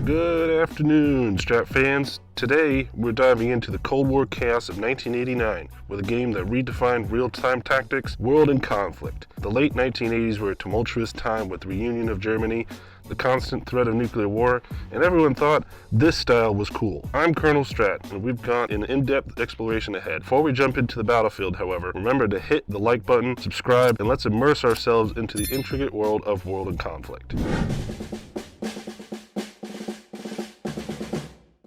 Good afternoon, Strat fans. Today, we're diving into the Cold War chaos of 1989 with a game that redefined real-time tactics, world, and conflict. The late 1980s were a tumultuous time with the reunion of Germany, the constant threat of nuclear war, and everyone thought this style was cool. I'm Colonel Strat, and we've got an in-depth exploration ahead. Before we jump into the battlefield, however, remember to hit the like button, subscribe, and let's immerse ourselves into the intricate world of World and Conflict.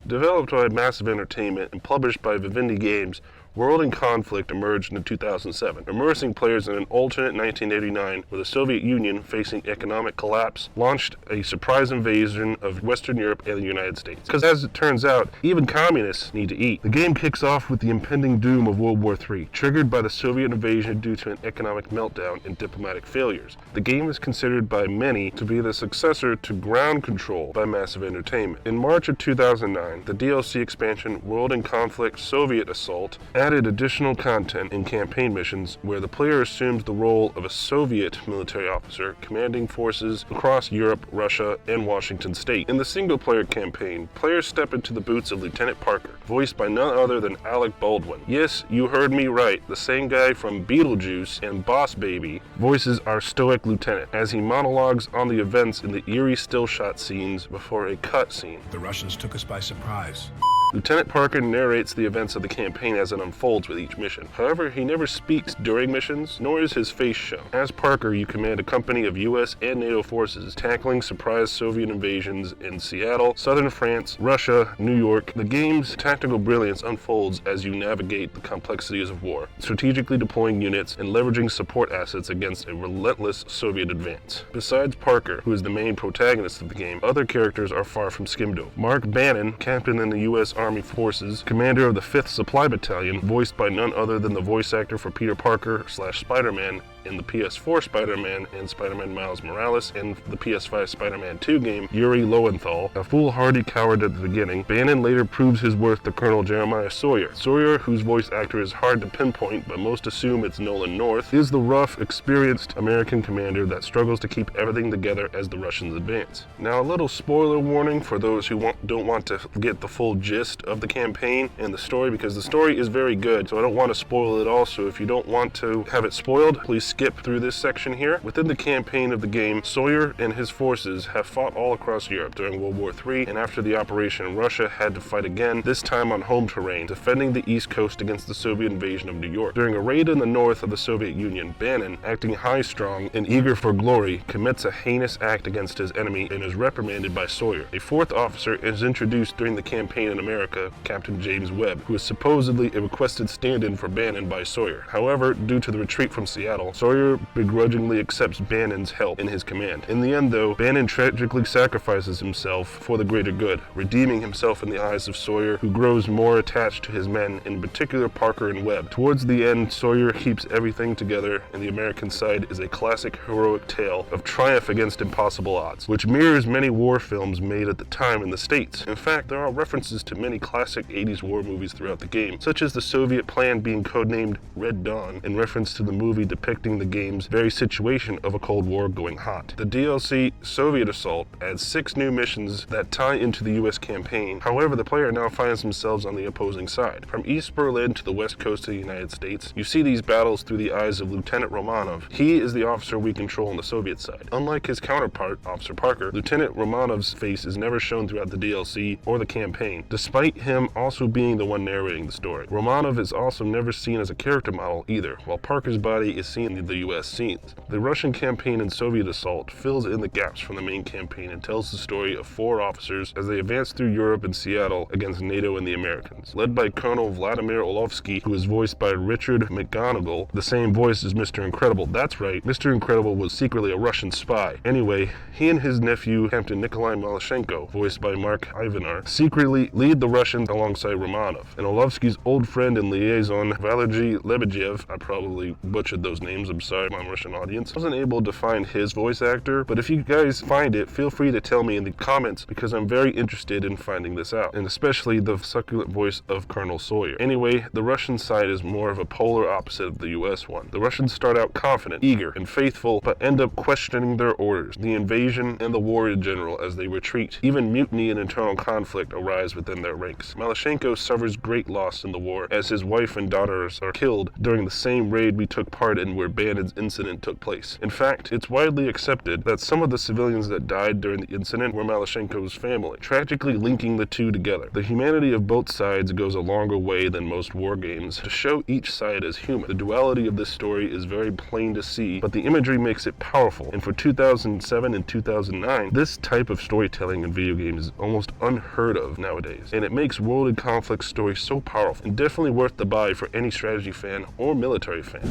Developed by Massive Entertainment and published by Vivendi Games, World and Conflict emerged in 2007, immersing players in an alternate 1989 where the Soviet Union, facing economic collapse, launched a surprise invasion of Western Europe and the United States. Because as it turns out, even communists need to eat. The game kicks off with the impending doom of World War III, triggered by the Soviet invasion due to an economic meltdown and diplomatic failures. The game is considered by many to be the successor to Ground Control by Massive Entertainment. In March of 2009, the DLC expansion World and Conflict Soviet Assault added additional content in campaign missions where the player assumes the role of a Soviet military officer commanding forces across Europe, Russia, and Washington State. In the single-player campaign, players step into the boots of Lieutenant Parker, voiced by none other than Alec Baldwin. Yes, you heard me right, the same guy from Beetlejuice and Boss Baby voices our stoic lieutenant as he monologues on the events in the eerie still-shot scenes before a cut scene. The Russians took us by surprise. Lieutenant Parker narrates the events of the campaign as it unfolds with each mission. However, he never speaks during missions, nor is his face shown. As Parker, you command a company of US and NATO forces tackling surprise Soviet invasions in Seattle, southern France, Russia, New York. The game's tactical brilliance unfolds as you navigate the complexities of war, strategically deploying units and leveraging support assets against a relentless Soviet advance. Besides Parker, who is the main protagonist of the game, other characters are far from skimmed over. Mark Bannon, captain in the US Army Forces, commander of the 5th Supply Battalion, voiced by none other than the voice actor for Peter Parker / Spider-Man in the PS4 Spider-Man and Spider-Man Miles Morales and the PS5 Spider-Man 2 game, Yuri Lowenthal. A foolhardy coward at the beginning, Bannon later proves his worth to Colonel Jeremiah Sawyer. Sawyer, whose voice actor is hard to pinpoint but most assume it's Nolan North, is the rough, experienced American commander that struggles to keep everything together as the Russians advance. Now, a little spoiler warning for those who don't want to get the full gist of the campaign and the story, because the story is very good, so I don't want to spoil it all. So if you don't want to have it spoiled, please skip through this section here. Within the campaign of the game, Sawyer and his forces have fought all across Europe during World War III, and after the operation, Russia had to fight again, this time on home terrain, defending the East Coast against the Soviet invasion of New York. During a raid in the north of the Soviet Union, Bannon, acting high-strung and eager for glory, commits a heinous act against his enemy and is reprimanded by Sawyer. A 4th officer is introduced during the campaign in America, Captain James Webb, who is supposedly a requested stand-in for Bannon by Sawyer. However, due to the retreat from Seattle, Sawyer begrudgingly accepts Bannon's help in his command. In the end, though, Bannon tragically sacrifices himself for the greater good, redeeming himself in the eyes of Sawyer, who grows more attached to his men, in particular Parker and Webb. Towards the end, Sawyer keeps everything together, and the American side is a classic heroic tale of triumph against impossible odds, which mirrors many war films made at the time in the States. In fact, there are references to many classic 80s war movies throughout the game, such as the Soviet plan being codenamed Red Dawn, in reference to the movie depicting the game's very situation of a Cold War going hot. The DLC Soviet Assault adds 6 new missions that tie into the US campaign. However, the player now finds themselves on the opposing side. From East Berlin to the west coast of the United States, you see these battles through the eyes of Lieutenant Romanov. He is the officer we control on the Soviet side. Unlike his counterpart, Officer Parker, Lieutenant Romanov's face is never shown throughout the DLC or the campaign, despite him also being the one narrating the story. Romanov is also never seen as a character model either, while Parker's body is seen in the US scenes. The Russian campaign in Soviet Assault fills in the gaps from the main campaign and tells the story of 4 officers as they advance through Europe and Seattle against NATO and the Americans. Led by Colonel Vladimir Orlovsky, who is voiced by Richard McGonigal, the same voice as Mr. Incredible. That's right, Mr. Incredible was secretly a Russian spy. Anyway, he and his nephew, Captain Nikolai Malyshenko, voiced by Mark Ivanar, secretly lead the Russians alongside Romanov. And Orlovsky's old friend and liaison, Valery Lebedev, I probably butchered those names, names, I'm sorry, my Russian audience. I wasn't able to find his voice actor, but if you guys find it, feel free to tell me in the comments because I'm very interested in finding this out, and especially the succulent voice of Colonel Sawyer. Anyway, the Russian side is more of a polar opposite of the US one. The Russians start out confident, eager, and faithful, but end up questioning their orders, the invasion, and the war in general as they retreat. Even mutiny and internal conflict arise within their ranks. Malyshenko suffers great loss in the war as his wife and daughters are killed during the same raid we took part in where Banid's incident took place. In fact, it's widely accepted that some of the civilians that died during the incident were Malyshenko's family, tragically linking the two together. The humanity of both sides goes a longer way than most war games to show each side as human. The duality of this story is very plain to see, but the imagery makes it powerful, and for 2007 and 2009, this type of storytelling in video games is almost unheard of nowadays, and it makes World in Conflict story so powerful and definitely worth the buy for any strategy fan or military fan.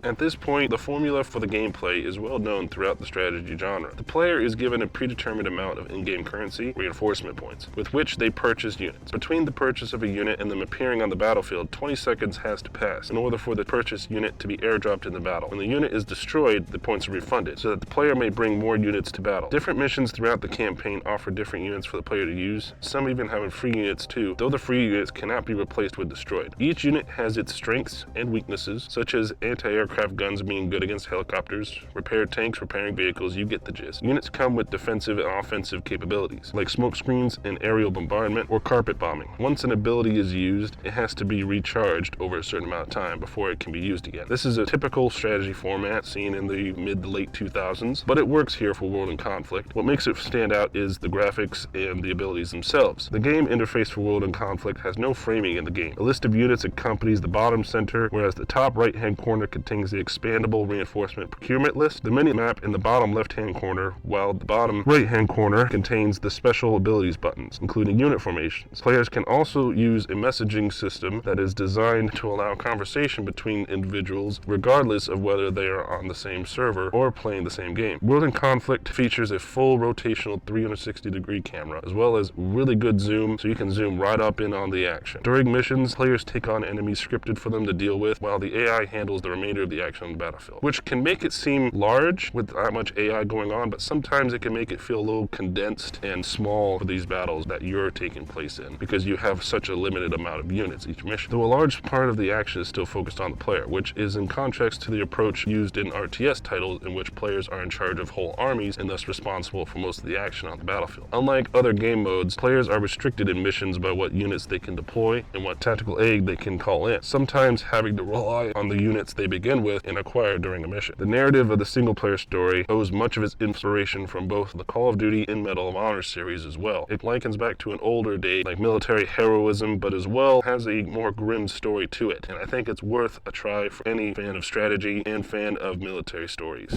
At this point, the formula for the gameplay is well known throughout the strategy genre. The player is given a predetermined amount of in-game currency, reinforcement points, with which they purchase units. Between the purchase of a unit and them appearing on the battlefield, 20 seconds has to pass in order for the purchased unit to be airdropped in the battle. When the unit is destroyed, the points are refunded, so that the player may bring more units to battle. Different missions throughout the campaign offer different units for the player to use, some even having free units too, though the free units cannot be replaced with destroyed. Each unit has its strengths and weaknesses, such as anti-aircraft guns being good against helicopters, repair tanks, repairing vehicles, you get the gist. Units come with defensive and offensive capabilities, like smoke screens and aerial bombardment or carpet bombing. Once an ability is used, it has to be recharged over a certain amount of time before it can be used again. This is a typical strategy format seen in the mid to late 2000s, but it works here for World in Conflict. What makes it stand out is the graphics and the abilities themselves. The game interface for World in Conflict has no framing in the game. A list of units accompanies the bottom center, whereas the top right-hand corner contains the expandable reinforcement procurement list, the mini-map in the bottom left-hand corner, while the bottom right-hand corner contains the special abilities buttons, including unit formations. Players can also use a messaging system that is designed to allow conversation between individuals regardless of whether they are on the same server or playing the same game. World in Conflict features a full rotational 360-degree camera, as well as really good zoom, so you can zoom right up in on the action. During missions, players take on enemies scripted for them to deal with, while the AI handles the remainder of the action on the battlefield, which can make it seem large with that much AI going on, but sometimes it can make it feel a little condensed and small for these battles that you're taking place in, because you have such a limited amount of units each mission. Though a large part of the action is still focused on the player, which is in contrast to the approach used in RTS titles in which players are in charge of whole armies and thus responsible for most of the action on the battlefield. Unlike other game modes, players are restricted in missions by what units they can deploy and what tactical aid they can call in, sometimes having to rely on the units they begin with and acquire during a mission. The narrative of the single-player story owes much of its inspiration from both the Call of Duty and Medal of Honor series as well. It likens back to an older day, like military heroism, but as well has a more grim story to it, and I think it's worth a try for any fan of strategy and fan of military stories.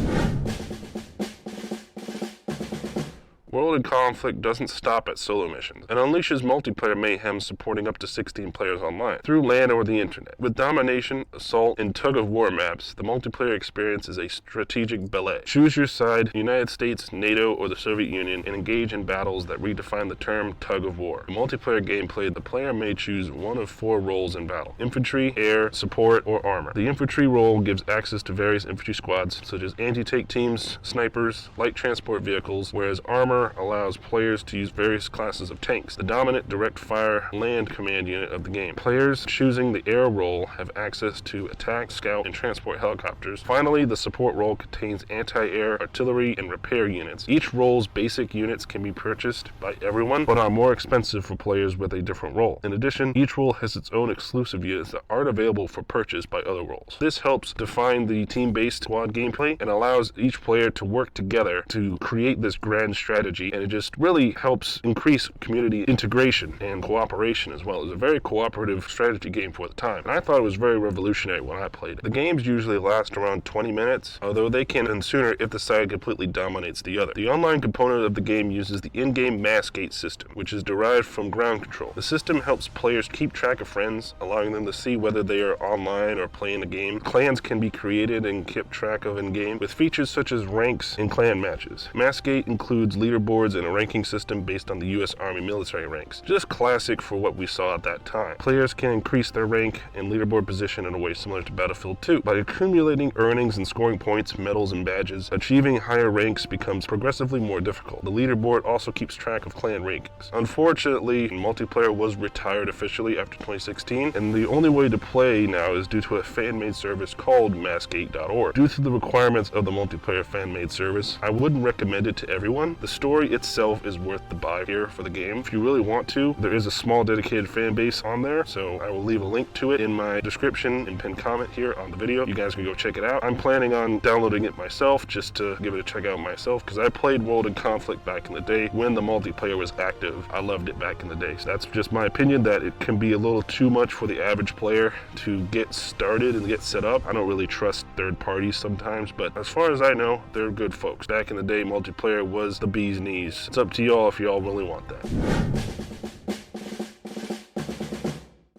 World in Conflict doesn't stop at solo missions and unleashes multiplayer mayhem supporting up to 16 players online through LAN or the internet. With domination, assault, and tug-of-war maps, the multiplayer experience is a strategic ballet. Choose your side, United States, NATO, or the Soviet Union, and engage in battles that redefine the term tug-of-war. In multiplayer gameplay, the player may choose one of 4 roles in battle: infantry, air, support, or armor. The infantry role gives access to various infantry squads, such as anti-tank teams, snipers, light transport vehicles, whereas armor allows players to use various classes of tanks, the dominant direct fire land command unit of the game. Players choosing the air role have access to attack, scout, and transport helicopters. Finally, the support role contains anti-air, artillery, and repair units. Each role's basic units can be purchased by everyone, but are more expensive for players with a different role. In addition, each role has its own exclusive units that aren't available for purchase by other roles. This helps define the team-based squad gameplay and allows each player to work together to create this grand strategy, and it just really helps increase community integration and cooperation as well. It's a very cooperative strategy game for the time, and I thought it was very revolutionary when I played it. The games usually last around 20 minutes, although they can end sooner if the side completely dominates the other. The online component of the game uses the in-game mass gate system, which is derived from ground control. The system helps players keep track of friends, allowing them to see whether they are online or playing a game. Clans can be created and kept track of in-game, with features such as ranks and clan matches. Mass gate includes leaderboards leaderboards and a ranking system based on the US Army military ranks. Just classic for what we saw at that time. Players can increase their rank and leaderboard position in a way similar to Battlefield 2. By accumulating earnings and scoring points, medals, and badges, achieving higher ranks becomes progressively more difficult. The leaderboard also keeps track of clan rankings. Unfortunately, multiplayer was retired officially after 2016, and the only way to play now is due to a fan-made service called massgate.org. Due to the requirements of the multiplayer fan-made service, I wouldn't recommend it to everyone. The story itself is worth the buy here for the game. If you really want to, there is a small dedicated fan base on there, so I will leave a link to it in my description and pinned comment here on the video. You guys can go check it out. I'm planning on downloading it myself just to give it a check out myself, because I played World and Conflict back in the day when the multiplayer was active. I loved it back in the day. So that's just my opinion, that it can be a little too much for the average player to get started and get set up. I don't really trust third parties sometimes, but as far as I know, they're good folks. Back in the day, multiplayer was the bee's knees. It's up to y'all if y'all really want that.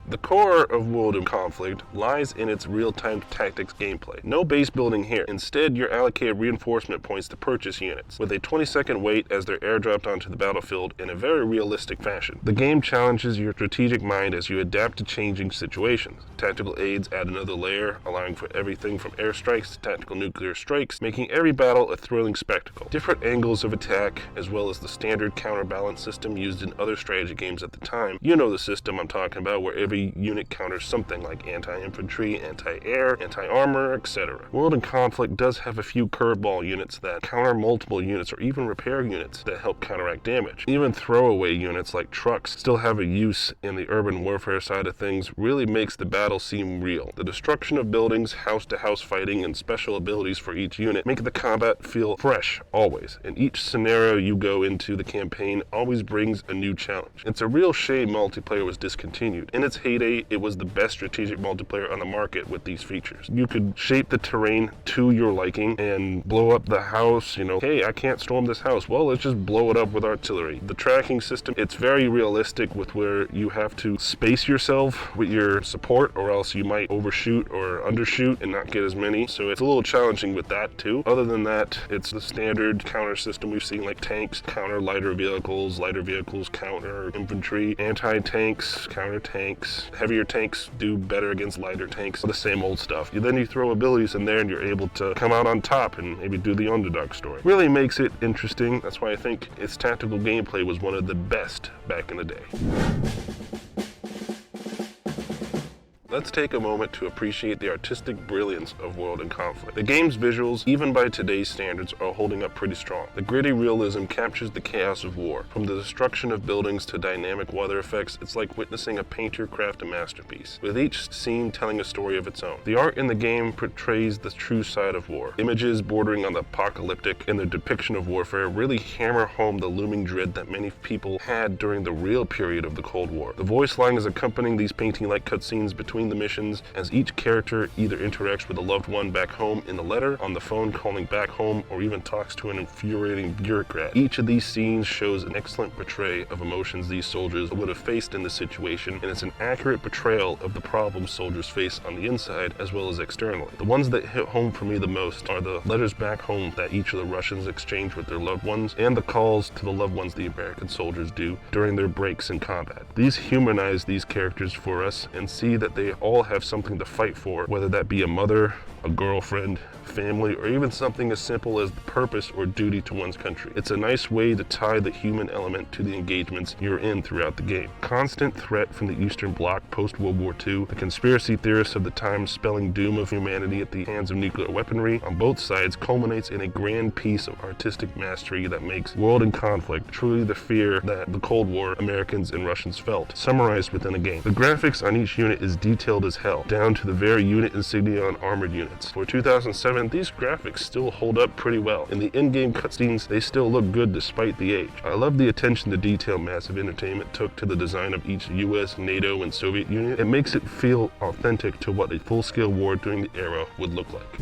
The core of World of Conflict lies in its real-time tactics gameplay. No base building here. Instead, you're allocated reinforcement points to purchase units, with a 20-second wait as they're airdropped onto the battlefield in a very realistic fashion. The game challenges your strategic mind as you adapt to changing situations. Tactical aids add another layer, allowing for everything from airstrikes to tactical nuclear strikes, making every battle a thrilling spectacle. Different angles of attack, as well as the standard counterbalance system used in other strategy games at the time. You know the system I'm talking about, where every unit counters something like anti-infantry, anti-air, anti-armor, etc. World in Conflict does have a few curveball units that counter multiple units, or even repair units that help counteract damage. Even throwaway units like trucks still have a use in the urban warfare side of things. Really makes the battle seem real. The destruction of buildings, house-to-house fighting, and special abilities for each unit make the combat feel fresh always, and each scenario you go into the campaign always brings a new challenge. It's a real shame multiplayer was discontinued. In its heyday, it was the best strategic multiplayer on the market with these features. You could shape the terrain to your liking and blow up the house. You know, hey, I can't storm this house. Well, let's just blow it up with artillery. The tracking system, it's very realistic, with where you have to space yourself with your support, or else you might overshoot or undershoot and not get as many. So it's a little challenging with that too. Other than that, it's the standard counter system we've seen, like tanks counter lighter vehicles counter infantry, anti-tanks counter tanks. Heavier tanks do better against lighter tanks, the same old stuff. Then you throw abilities in there and you're able to come out on top and maybe do the underdog story. Really makes it interesting. That's why I think its tactical gameplay was one of the best back in the day. Let's take a moment to appreciate the artistic brilliance of World in Conflict. The game's visuals, even by today's standards, are holding up pretty strong. The gritty realism captures the chaos of war. From the destruction of buildings to dynamic weather effects, it's like witnessing a painter craft a masterpiece, with each scene telling a story of its own. The art in the game portrays the true side of war. Images bordering on the apocalyptic and their depiction of warfare really hammer home the looming dread that many people had during the real period of the Cold War. The voice line is accompanying these painting-like cutscenes between the missions, as each character either interacts with a loved one back home in a letter, on the phone calling back home, or even talks to an infuriating bureaucrat. Each of these scenes shows an excellent portray of emotions these soldiers would have faced in this situation, and it's an accurate portrayal of the problems soldiers face on the inside as well as externally. The ones that hit home for me the most are the letters back home that each of the Russians exchange with their loved ones, and the calls to the loved ones the American soldiers do during their breaks in combat. These humanize these characters for us and see that they all have something to fight for, whether that be a mother, a girlfriend, family, or even something as simple as the purpose or duty to one's country. It's a nice way to tie the human element to the engagements you're in throughout the game. Constant threat from the Eastern Bloc post-World War II, the conspiracy theorists of the time spelling doom of humanity at the hands of nuclear weaponry on both sides, culminates in a grand piece of artistic mastery that makes World in Conflict truly the fear that the Cold War Americans and Russians felt, summarized within a game. The graphics on each unit is detailed as hell, down to the very unit insignia on armored units. For 2007, these graphics still hold up pretty well. In the in-game cutscenes, they still look good despite the age. I love the attention to detail Massive Entertainment took to the design of each US, NATO, and Soviet unit. It makes it feel authentic to what a full-scale war during the era would look like.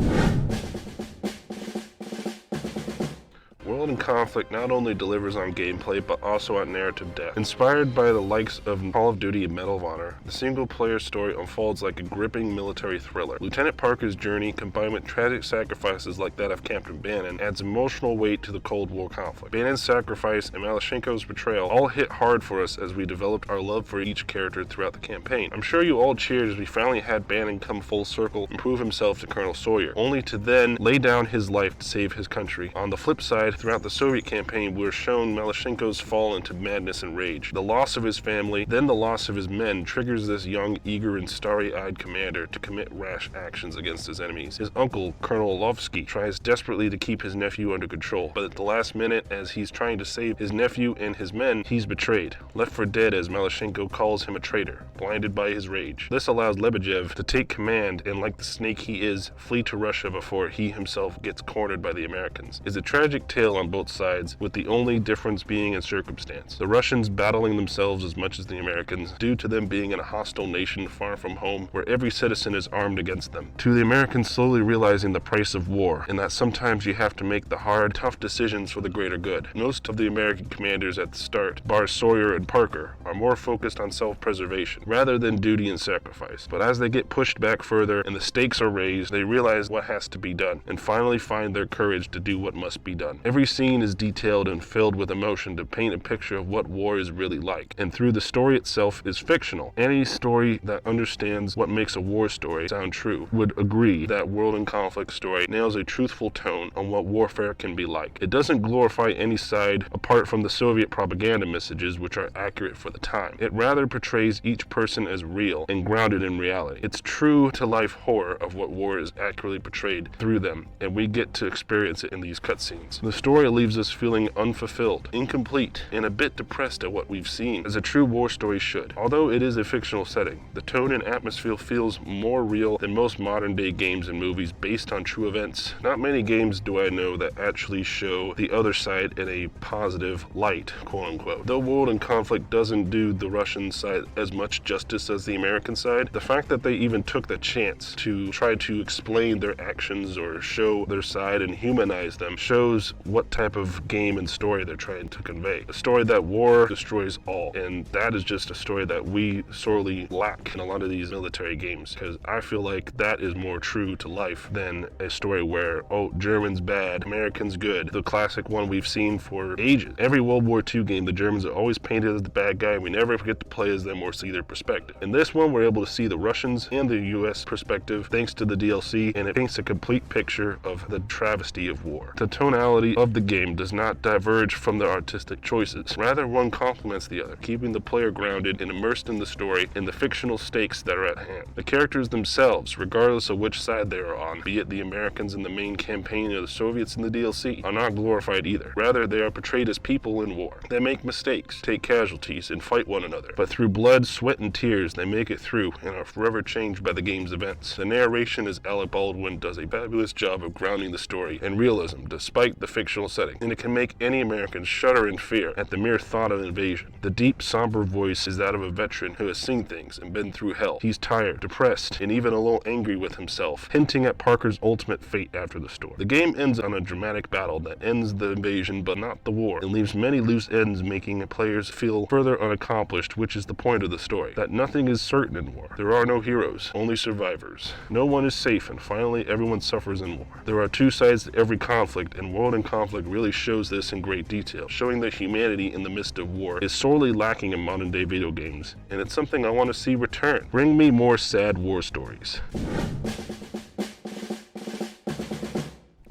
World World in Conflict not only delivers on gameplay, but also on narrative depth. Inspired by the likes of Call of Duty and Medal of Honor, the single-player story unfolds like a gripping military thriller. Lieutenant Parker's journey, combined with tragic sacrifices like that of Captain Bannon, adds emotional weight to the Cold War conflict. Bannon's sacrifice and Malachenko's betrayal all hit hard for us as we developed our love for each character throughout the campaign. I'm sure you all cheered as we finally had Bannon come full circle and prove himself to Colonel Sawyer, only to then lay down his life to save his country. On the flip side, throughout the Soviet campaign, we're shown Malachenko's fall into madness and rage. The loss of his family, then the loss of his men, triggers this young, eager, and starry-eyed commander to commit rash actions against his enemies. His uncle, Colonel Lovsky, tries desperately to keep his nephew under control, but at the last minute, as he's trying to save his nephew and his men, he's betrayed, left for dead as Malachenko calls him a traitor, blinded by his rage. This allows Lebedev to take command and, like the snake he is, flee to Russia before he himself gets cornered by the Americans. It's a tragic tale on both sides, with the only difference being in circumstance. The Russians battling themselves as much as the Americans, due to them being in a hostile nation far from home, where every citizen is armed against them. To the Americans slowly realizing the price of war, and that sometimes you have to make the hard, tough decisions for the greater good. Most of the American commanders at the start, bar Sawyer and Parker, are more focused on self-preservation, rather than duty and sacrifice. But as they get pushed back further and the stakes are raised, they realize what has to be done, and finally find their courage to do what must be done. Every scene is detailed and filled with emotion to paint a picture of what war is really like, and through the story itself is fictional. Any story that understands what makes a war story sound true would agree that World in Conflict story nails a truthful tone on what warfare can be like. It doesn't glorify any side apart from the Soviet propaganda messages, which are accurate for the time. It rather portrays each person as real and grounded in reality. It's true to life horror of what war is accurately portrayed through them, and we get to experience it in these cutscenes. The story leaves us feeling unfulfilled, incomplete, and a bit depressed at what we've seen, as a true war story should. Although it is a fictional setting, the tone and atmosphere feels more real than most modern-day games and movies based on true events. Not many games do I know that actually show the other side in a positive light, quote-unquote. Though World in Conflict doesn't do the Russian side as much justice as the American side, the fact that they even took the chance to try to explain their actions or show their side and humanize them shows what type of game and story they're trying to convey. A story that war destroys all, and that is just a story that we sorely lack in a lot of these military games, because I feel like that is more true to life than a story where, oh, Germans bad, Americans good, the classic one we've seen for ages. Every World War II game, the Germans are always painted as the bad guy, and we never get to play as them or see their perspective. In this one, we're able to see the Russians and the US perspective thanks to the DLC, and it paints a complete picture of the travesty of war. The tonality of the game does not diverge from the artistic choices. Rather, one complements the other, keeping the player grounded and immersed in the story and the fictional stakes that are at hand. The characters themselves, regardless of which side they are on, be it the Americans in the main campaign or the Soviets in the DLC, are not glorified either. Rather, they are portrayed as people in war. They make mistakes, take casualties, and fight one another. But through blood, sweat, and tears, they make it through and are forever changed by the game's events. The narration, as Alec Baldwin does a fabulous job of grounding the story and realism despite the fictional setting, and it can make any American shudder in fear at the mere thought of invasion. The deep, somber voice is that of a veteran who has seen things and been through hell. He's tired, depressed, and even a little angry with himself, hinting at Parker's ultimate fate after the storm. The game ends on a dramatic battle that ends the invasion but not the war, and leaves many loose ends, making players feel further unaccomplished, which is the point of the story. That nothing is certain in war. There are no heroes, only survivors. No one is safe, and finally everyone suffers in war. There are two sides to every conflict, and World in Conflict really shows this in great detail, showing that humanity in the midst of war is sorely lacking in modern day video games, and it's something I want to see return. Bring me more sad war stories.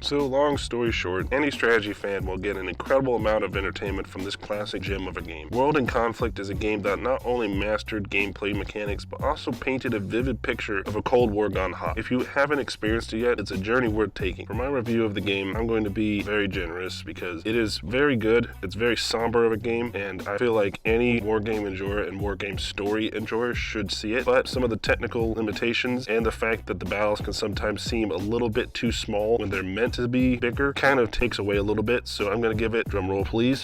So long story short, any strategy fan will get an incredible amount of entertainment from this classic gem of a game. World in Conflict is a game that not only mastered gameplay mechanics, but also painted a vivid picture of a Cold War gone hot. If you haven't experienced it yet, it's a journey worth taking. For my review of the game, I'm going to be very generous because it is very good, it's very somber of a game, and I feel like any war game enjoyer and war game story enjoyer should see it. But some of the technical limitations and the fact that the battles can sometimes seem a little bit too small when they're meant to be bigger kind of takes away a little bit, so I'm going to give it, drum roll please,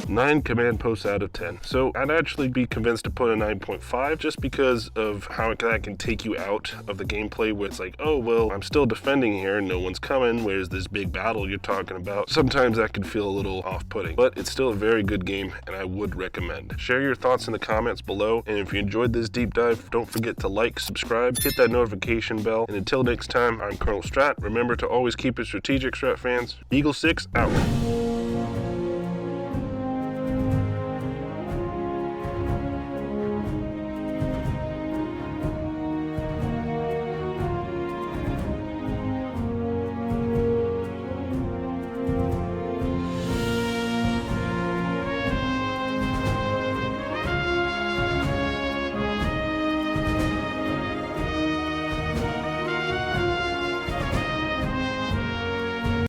9 command posts out of 10. So I'd actually be convinced to put a 9.5 just because of how that can take you out of the gameplay where it's like, oh, well, I'm still defending here, no one's coming, where's this big battle you're talking about? Sometimes that can feel a little off-putting, but it's still a very good game and I would recommend. Share your thoughts in the comments below, and if you enjoyed this deep dive, don't forget to like, subscribe, hit that notification bell, and until next time, I'm Colonel Strat. Remember to always keep it strategic, Strat fans. Eagle 6 out.